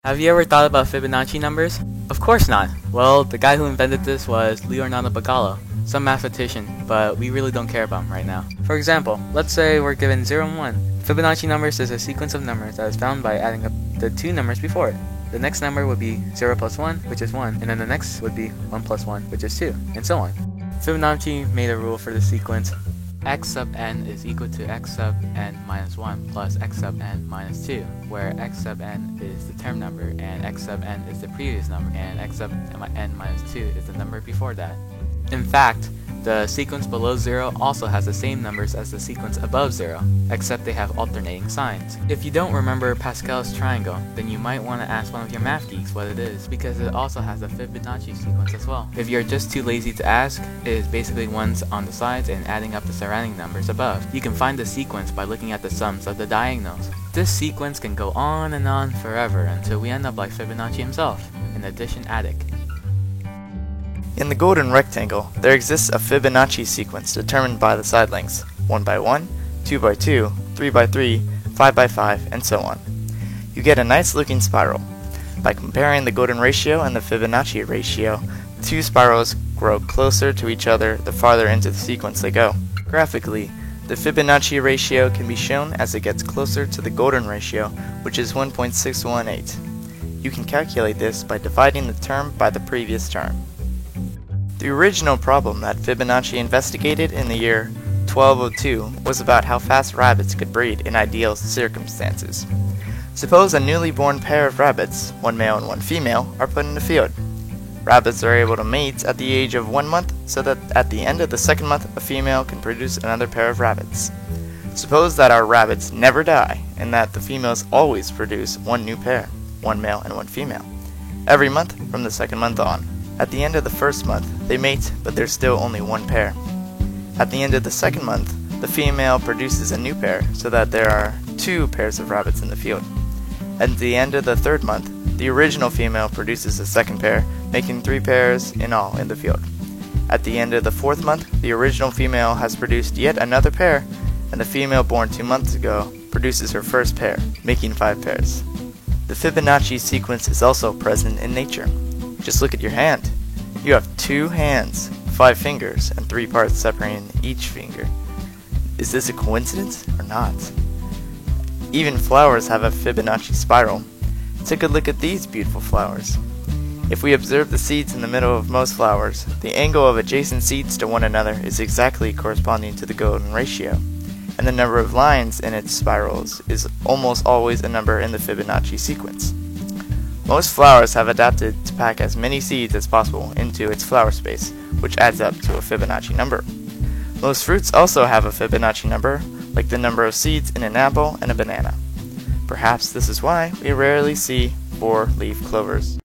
Have you ever thought about Fibonacci numbers? Of course not. Well, the guy who invented this was Leonardo Bacallo, some mathematician, but we really don't care about him right now. For example, let's say we're given 0 and 1. Fibonacci numbers is a sequence of numbers that is found by adding up the two numbers before it. The next number would be 0 plus 1, which is 1, and then the next would be 1 plus 1, which is 2, and so on. Fibonacci made a rule for the sequence x sub n is equal to x sub n minus 1 plus x sub n minus 2, where x sub n is the term number, and x sub n is the previous number, and x sub n minus 2 is the number before that. In fact, the sequence below 0 also has the same numbers as the sequence above 0, except they have alternating signs. If you don't remember Pascal's triangle, then you might want to ask one of your math geeks what it is, because it also has a Fibonacci sequence as well. If you're just too lazy to ask, it is basically ones on the sides and adding up the surrounding numbers above. You can find the sequence by looking at the sums of the diagonals. This sequence can go on and on forever until we end up like Fibonacci himself, an addition addict. In the golden rectangle, there exists a Fibonacci sequence determined by the side lengths, 1 by 1, 2 by 2, 3 by 3, 5 by 5, and so on. You get a nice looking spiral. By comparing the golden ratio and the Fibonacci ratio, the two spirals grow closer to each other the farther into the sequence they go. Graphically, the Fibonacci ratio can be shown as it gets closer to the golden ratio, which is 1.618. You can calculate this by dividing the term by the previous term. The original problem that Fibonacci investigated in the year 1202 was about how fast rabbits could breed in ideal circumstances. Suppose a newly born pair of rabbits, one male and one female, are put in the field. Rabbits are able to mate at the age of 1 month, so that at the end of the second month a female can produce another pair of rabbits. Suppose that our rabbits never die, and that the females always produce one new pair, one male and one female, every month from the second month on. At the end of the first month, they mate, but there's still only one pair. At the end of the second month, the female produces a new pair, so that there are 2 pairs of rabbits in the field. At the end of the third month, the original female produces a second pair, making 3 pairs in all in the field. At the end of the fourth month, the original female has produced yet another pair, and the female born 2 months ago produces her first pair, making 5 pairs. The Fibonacci sequence is also present in nature. Just look at your hand. You have 2 hands, 5 fingers, and 3 parts separating each finger. Is this a coincidence or not? Even flowers have a Fibonacci spiral. Take a look at these beautiful flowers. If we observe the seeds in the middle of most flowers, the angle of adjacent seeds to one another is exactly corresponding to the golden ratio, and the number of lines in its spirals is almost always a number in the Fibonacci sequence. Most flowers have adapted to pack as many seeds as possible into its flower space, which adds up to a Fibonacci number. Most fruits also have a Fibonacci number, like the number of seeds in an apple and a banana. Perhaps this is why we rarely see 4-leaf clovers.